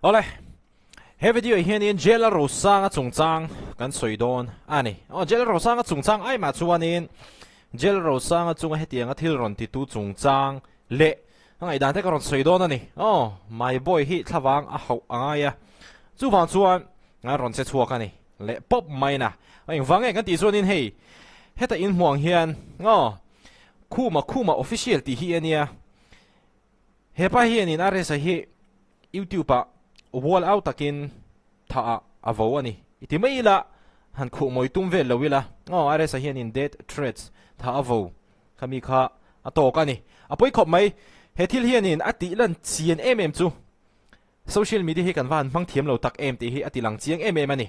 Ole, he video hian in Lalrosanga chungchang kan soidon ani. Lalrosanga chungchang ai ma chuanin Lalrosanga chunga hetianga thilron ti tu chungchang le ngai dan te karon soidon ani. My boy hi thlawang a hau angaya. Chu wang chuan nga ron che chuak ani. Le pop mai na. Eng wange kan ti chuanin hei. Heta in huang hian khuma official ti hi ania. Hepa hian in are sa hi YouTube wall out takin thah avo ani iti mai la han khu moi tum vel lowila are sa hian in dead threats thah avo khami kha atok ani apoi khop mai he thil hian in ati lan chian chu social media hi kan van mang thiam lo tak ti hi ati lang chiang ani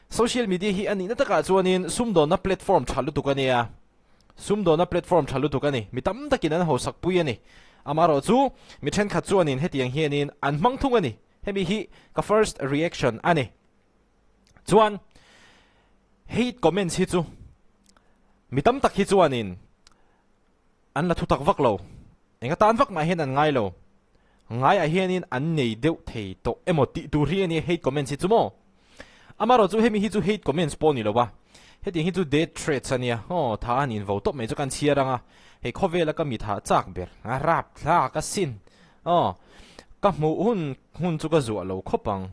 social media hi ani na taka chuanin sumdon na platform thalu tukania sumdon na platform thalu tukani mitam takin an ho sakpui ani amaro chu mi then khat chuanin hetiang hian in an mang thung ani hemi hi ka first reaction ani chuan hate comments hi chu mitam tak hi chuanin an la thutak vak lo enga tan vak ma hen an ngai lo ngai a hianin an nei deuh thei to emoti tu ri ani hate comments hi chu mo amaro chu hemi hi chu hate comments poni lo wa heti hi chu death threats ania tha an in vo top me chu kan chiaranga hei khovela ka mi tha chak ber a rap thla ka sin ka mu hun chu ka zu lo khopang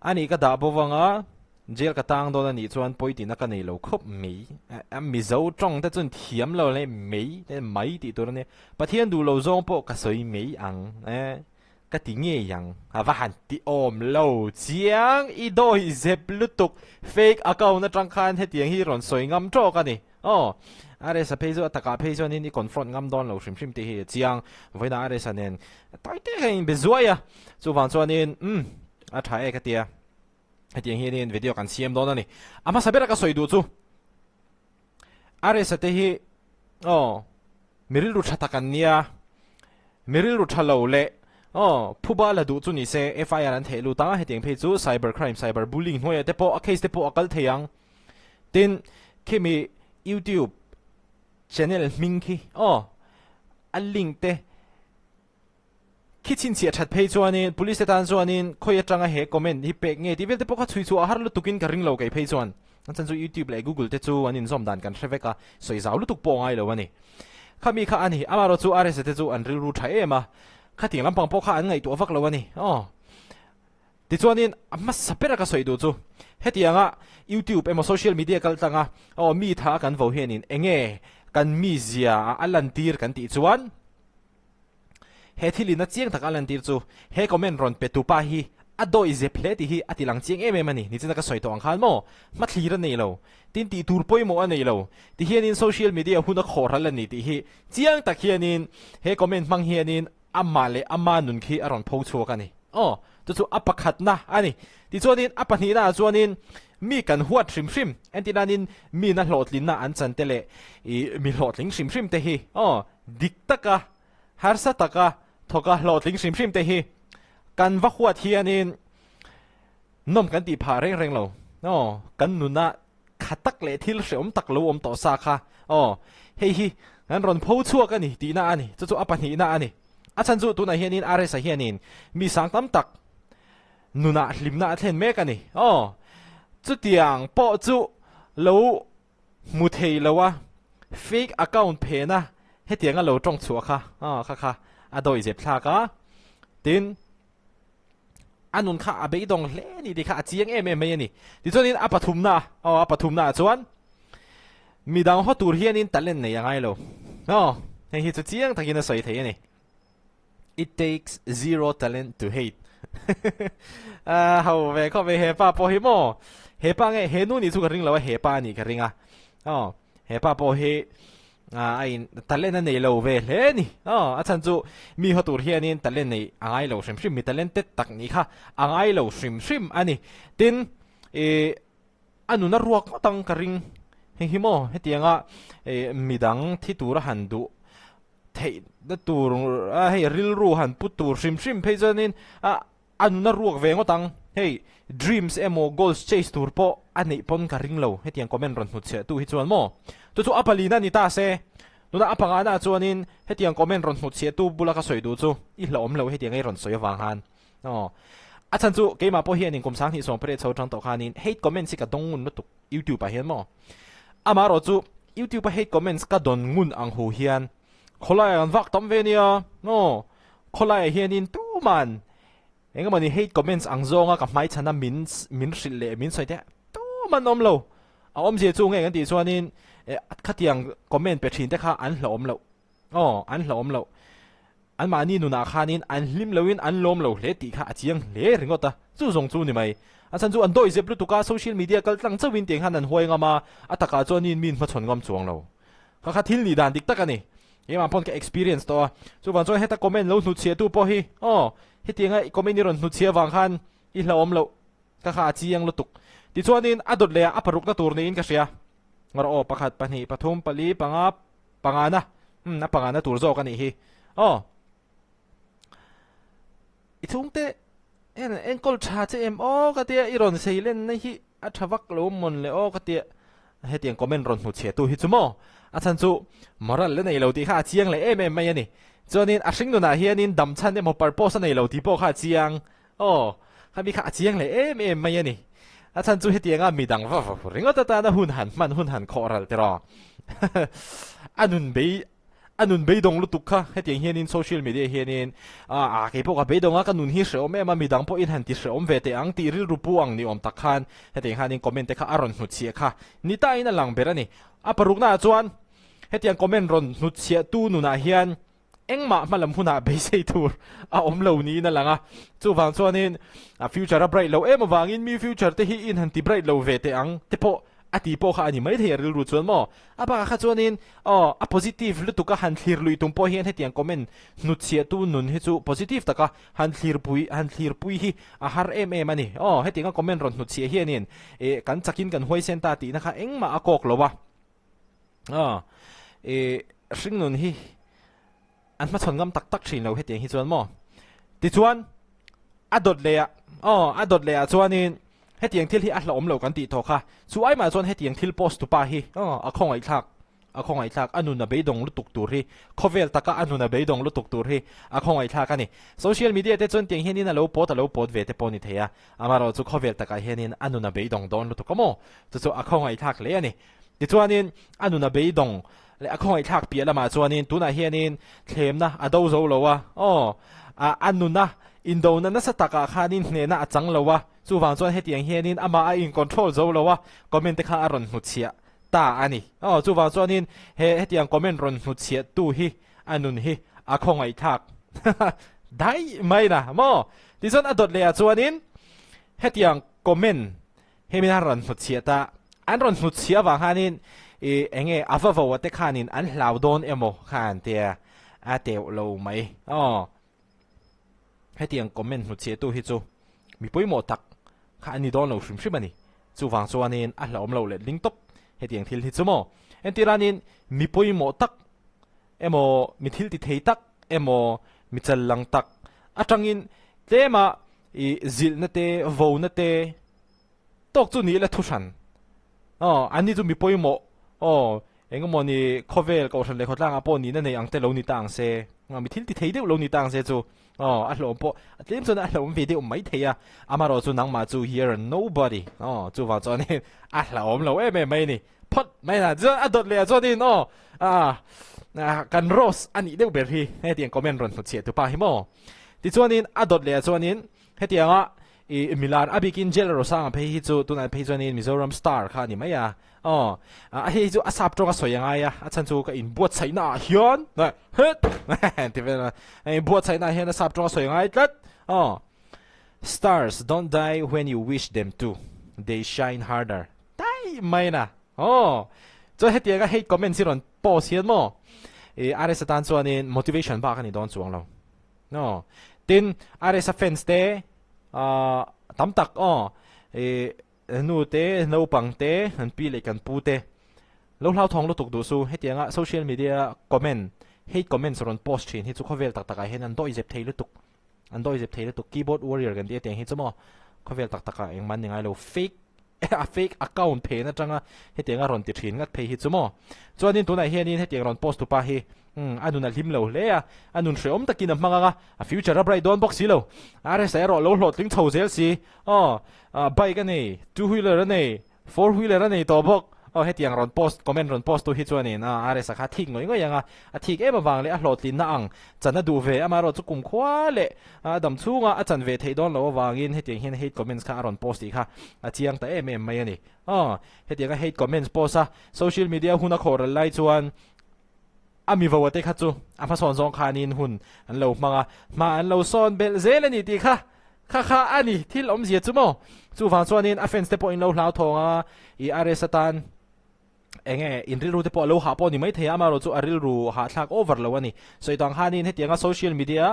ani ka da bowanga jail ka tang don ani chuan poiti na ka nei lo khop mi mi zo tong ta chun thiam lo le mei te mai ti tur ne pathian du lo zong po ka soi mei ang ka ti nge yang wa han ti om lo chiang i do hi zep lutuk fake account na tang khan he tiang hi ron soi ngam tro ka ni are sa page ataka page ni confront ngam don lo shim ti hi chiang voina are sa nen tai te hein bezuaya chu wang chuan in a thai ka tia hetiang hi nin video kan siam don ani ama sabera ka soidu chu are sa te hi miril ru thata kan nia miril ru thalo le phuba la du chu ni se FIR an thelu ta hetiang phe chu cyber crime cyber bullying hoya te po a case te po akal theyang tin khimi YouTube channel mingki a link te kitchen chia that page chuanin police tan chuanin khoi atanga he comment hi pek nge ti vel te pokha chui chu a har lu tukin ka ring lo kai page chuan an chan chu YouTube le Google te chu anin som dan kan threveka soi zau lu tuk po ngai lo ani khami kha ani amaro chu RS te chu an ril ru tha ema kha ting lampang pokha an ngai tu avak lo ani ti chuanin amma sapera ka soi du chu hetianga YouTube emo social media kal tanga mi tha kan vo hianin enge kan mi zia alantir kan ti chuan he thili na chiang tak alantir chu he comment ron pe tu pa hi ado is a plate hi atilang chiang mani ni china ka soi to ang khan mo ma thira nei lo tin ti tur poi mo anei lo ti hianin social media huna khor hal ni ti hi chiang tak hianin he comment mang hianin amale amanun khi aron pho chu ka ni chu apakhat na ani ti chuanin apani na chuanin mi kan huat shrim antinanin mi na hlotlin na an chan tele mi hlotling shrim te hi dik taka harsa taka thoka hlotling shrim te hi kan va huat hianin nom kan ti pha reng lo kan nuna khatak le thil hreom tak lo om to sa kha hei hi an ron pho chuak ani ti na ani chu apani na ani a chan chu tu na hianin are sa hianin mi sang tam tak nuna hlimna thlen mek ani chu tiang po chu lo mu thei lowa fake account phe na hetiang a lo tong chu kha kha adoi je thla ka tin anun kha abei dong hle ni di kha chiang mai ani ti chuanin apathum na chuan midang ho tur hianin talent nei angai lo hei hi chu chiang takin a soi thei ani it takes zero talent to hate hau ve kho ve he pa po hi mo he pa nge he nu ni chu ka ring lawa he pa ni ka ringa he pa po he ai talent nei lo ve hle ni a chan chu mi ho tur hianin talent nei angai lo shrim mi talented tak ni kha angai lo shrim ani tin anu na ruak tang ka ring hi mo hetianga midang thi tur han du thei da tur hei ril ru han put tur shrim phejanin anu na ruak ve ngotang hei dreams emo goals chase tur po ani pon ka ring lo hetiang comment ron hut che tu hi chuan mo tu chu apalina ni ta se nuna apanga na chuanin hetiang comment ron hut che tu bula ka soi du chu I hlom lo hetiang ei ron soi wang han อาจารย์จู่เกี่ยมาพอเฮียนินกุมสังที่ส่งไปเช่าจังต่อขานิน hate comments ก็ต้องงุนลุตุ YouTube ไปเห็นมั้งมารอจู่ YouTube ไป hate comments ก็โดนงุนอังหูเฮียนคนละอันวักตั้มเวเนียคนละเฮียนินตู้มันเองก็มันนี่ hate comments อังจงกับไม่ชนะมินสิเล่มินใส่เด้ตู้มันอมเราอมเสียจู่ไงกันดีส่วนนี้ขัดยังคอมเมนต์ไปชินแต่ข้าอันหลอมเราอันหลอมเราอันมานี่นุนาขานินอันลิมเลวินอันล้มเราเละตีข้าเจียงเละถึงก็ตาจู่ส่งจู่นี่ไหมฉันจู่อันโดยเจ็บรู้ตุกาโซเชียลมีเดียก็ตั้งเจ้าวินเตียงหันนันหวยงามาตะกาจวนินมินมาชนงอมจวงเราข้าทิ้งลีดานดิกตะกันนี่ยังมาพ้นกับ experience ตัวจู่วันจู่ให้ตะคอมเมนต์เราหนุเชียตู้พอฮีให้เตียงไอ้คอมเมนต์นี่เราหนุเชียวางคันอีหลอมเราข้าเจียงรู้ตุกดิจวนินอดดเลยปรุกตะตูร์นี่อินก็เสียงรอประคัดปนีปฐุมปลีปังานะปังานะตูร์โจกันนี่ฮีอีทุ่งเตะเอ็นกอลชาเจมก็เตียอีรอนเซเลนนี่ฮีอัชวักลมมันเลยก็เตียให้เตียงคอมเมนต์รอนหัวเฉียตูฮิจุโมอาจารย์จู่มอรัลเล่นในเหล่าที่ข้าเจียงเลยไม่ยันนี่จนนี้อาชิงนุนาเฮียนินดำชันเนี่ยมาปาร์โพสในเหล่าที่พวกข้าเจียงข้ามีข้าเจียงเลยไม่ยันนี่อาจารย์จู่ให้เตียงมีดังฟ้าริงก็ตาหน้าหุ่นหันคอรัลเตรออันนุนเบยดงลุตุกค่ะให้เตียงเฮียนินโซเชียลมีเดียเฮียนินเกี่ยวกับเบยดงกันนุนฮิเสอมมามีดังพออินหันติเสอมเวทีอังตีริรูปวังนี่ตักขันให้เตียงเฮียนินคอมเมนต์ค่ะอารอนหุดเชียค่ะนี่ตาอินหลังเบรนี่ปรุกหน้าจวนให้เตียงคอมเมนต์รอนหุดเชียตู้นุนาเฮียนเอ็งมาลำหุนาเบย์เซตูร์เหล่านี้นั่นแหละจู่ฟังจวนนี่ฟิวเจอร์ไบรท์เรามาวางอินมีฟิวเจอร์ที่อินหันติไบรท์เราเวทีอังที่พอตีพอข้าอันนี้ไม่ได้เรียนรู้ส่วนมั้งปะข้าจวนนี้positive ลุตุกะหันทีร์ลุยตุ่มพอเห็นให้เตียงคอมเมนต์นุชเชียตูนุนให้จู่ positive ตะกะหันทีร์ปุยฮีหามันนี่ให้เตียงคอมเมนต์รอนนุชเชียเฮียนี่กันจักินกันห้วยเซนตาตีนะคะเอ็งมาอากอกหรอวะสิ่งนุนฮีอันมาชนกำตักชินเราให้เตียงฮิจวนมั้งติจวนดดเลยจวนนี้ให้เตียงที่อัดละเรากันตีทอค่ะช่วยมาจนให้เตียงที่โพสต์ตุปาฮีคงไอ้ทักอันนู้นเบยดงลุตุกตูรีคอเวลตะกะอันนู้นเบยดงลุตุกตูรีคงไอ้ทักกันนี่โซเชียลมีเดียเตจนเตียงเฮนินเราโพสต์เวทปอนิเทียมาเราจู่คอเวลตะกะเฮนินอันนู้นเบยดงโดนลุตุกมั้งจู่คงไอ้ทักเลยนี่ดิจวนนี้อันนู้นเบยดงและคงไอ้ทักเปียละมาจวนนี้ตัวน่ะเฮนินเทมนะดูโจโลวะอันนู้นนะอินโดนัสตะกะขานินเนี่ยน่าจังเลยว่ะจู่ฟังจวนให้เตียงเฮียนินมาอินคอนโทรลโจเลยว่ะคอมเมนต์ข้าอารอนหุดเชียตาอันนี้จู่ฟังจวนนี้ให้เตียงคอมเมนต์รอนหุดเชียตู้ฮีอันนู้นฮีคงไอ้ทักได้ไหมนะมั้งดิฉันอดเลยจวนนี้ให้เตียงคอมเมนต์ให้มีอารอนหุดเชียตาอันรอนหุดเชียฟังขานินเองอาฟวัตขานินอันลาวโดนโมขานเตียเตียวเราไหมให้เตียงคอมเมนต์หุดเชียตู้ฮิจูมีปุ้ยหมดตักข้าอันนี้โดนเราชิมนี่จู่ฟังส่วนนี้เราเราเลยลิงก์ตบให้เตียงทิลฮิจูโมเอ็นตีรานินมีปุ้ยหมดตักมีทิลติเทตักมีจัลลังตักจังอินเตมาจิลนเตโวนเตตกจู่นี้ละทุชันอันนี้จู่มีปุ้ยหมดเอ็งก็มอนี่คอเวลก็ฉันเลยเขาตั้งปอนี่นั่นเองอังเตเรานี่ต่างเซมีทิลติเทเดียวเรานี่ต่างเซจู่อัลลอฮ์พอเต็มส่วนอัลลอฮ์วิดีโอไม่เทียมารอจู่นังมาจู่ here nobody จู่ว่าจู่นี่อัลลอฮ์เราไม่นี่พอดไม่น่ะจู่อัดเลยจู่นี่กันโรสอันนี้เดี๋ยวเบอร์ฮีให้เตียงคอมเมนต์รอนสุดเสียตัวป้าหิมที่จู่นี่อัดเลยจู่นี่ให้เตียงมิลานอาบิกินเจลโรซังเพย์จู่ตัวนั้นเพย์จู่นี่มิโซรัมสตาร์ค่ะนี่ไม่ให้จู่อาซับตรงกับสวยยังไงฉันจู่ก็อินบวชใส่หน้าเฮียนนะเฮ้ยที่เป็นบวชใส่หน้าเฮียนอาซับตรงกับสวยยังไงจัดstars don't die when you wish them to they shine harder ได้ไหมนะจู่ให้เตียงก็ให้คอมเมนต์สิรอนโพสเฮียนมั้งอะไรสักตานส่วนนี้ motivation บ้ากันนี่โดนจวงเราตินอะไรสัก fans เตะตั้มตักนูเตะนูปังเตะหันปีเล็กกันปูเตะเราทองเราตกดูสู้ให้เตียงโซเชียลมีเดียคอมเมนต์ให้คอมเมนต์ส่วนโพสต์ให้ทุกคนเวลตักให้นั่นโดยเจ็บเทลุตุกคีย์บอร์ดวอร์เรียร์กันเตียงให้ชั่วโมงเขาเวลตักยังมันยังไงเรา fake fake account phe na changa hetianga ron ti thin ngat phe hi chumo chuanin tunai hianin hetiang ron post tu pa hi anun al him lo le a anun hreom takin a hmanga a future a bright don box hi lo are sa ro lo hlot ling chho zel si bike ani two wheeler ani four wheeler ani to bok hetiang ron post comment ron post tu hi chuanin are sa kha thik ngoi ngoi anga a thik ema wang le a hlot lin na ang chana du ve ama ro chu kum khwa le dam chunga a chan ve thei don lo wangin hetiang hin hate comments kha ron post hi kha a chiang ta em mai ani hetiang a hate comments post a social media huna khor lai chuan ami vawate kha chu ama son zong khanin hun an lo manga ma an lo son bel zel ani ti kha ani thil om zia chu mo chu wang chuanin offense te po in lo hlau thonga I are satan enge in ril ru te po lo ha po ni mai thei ama ro chu aril ru ha thlak over lo ani soitang hanin hetianga social media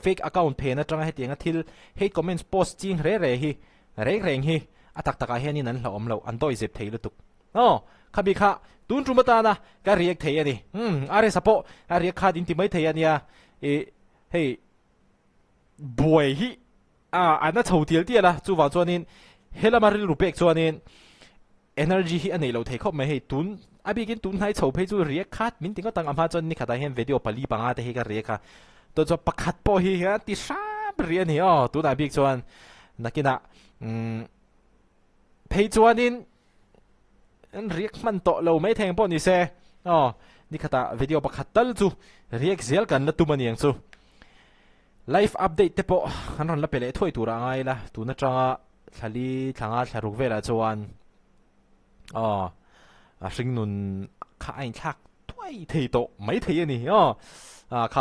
fake account phe na tanga hetianga thil hate comments post ching re hi reng hi atak taka hianin an hlom lo an doi zep thei lutuk khabi kha tun tru mata na ka react thei ani are sapo a react kha din ti mai thei ania hey boy hi ana chho tial tia la chu wa chuanin hela maril ru pek chuanin energy hi anei lo thei khop mai hei tun abigin tun hai chho phei chu react khat min tinga tang ama chon ni khata hen video pali panga te hi ka react kha to cho pakhat po hi ha ti sap rian hi tu da big chuan nakina phei chuanin an react man to lo mai theng po ni se ni khata video pakhat tal chu react zel kan la tumaniang chu live update te po han ron la pele thoi tura ngai la tu na tanga thali thanga tharuk vela chuan a hring nun kha ain thak tuai thei to mai thei ani kha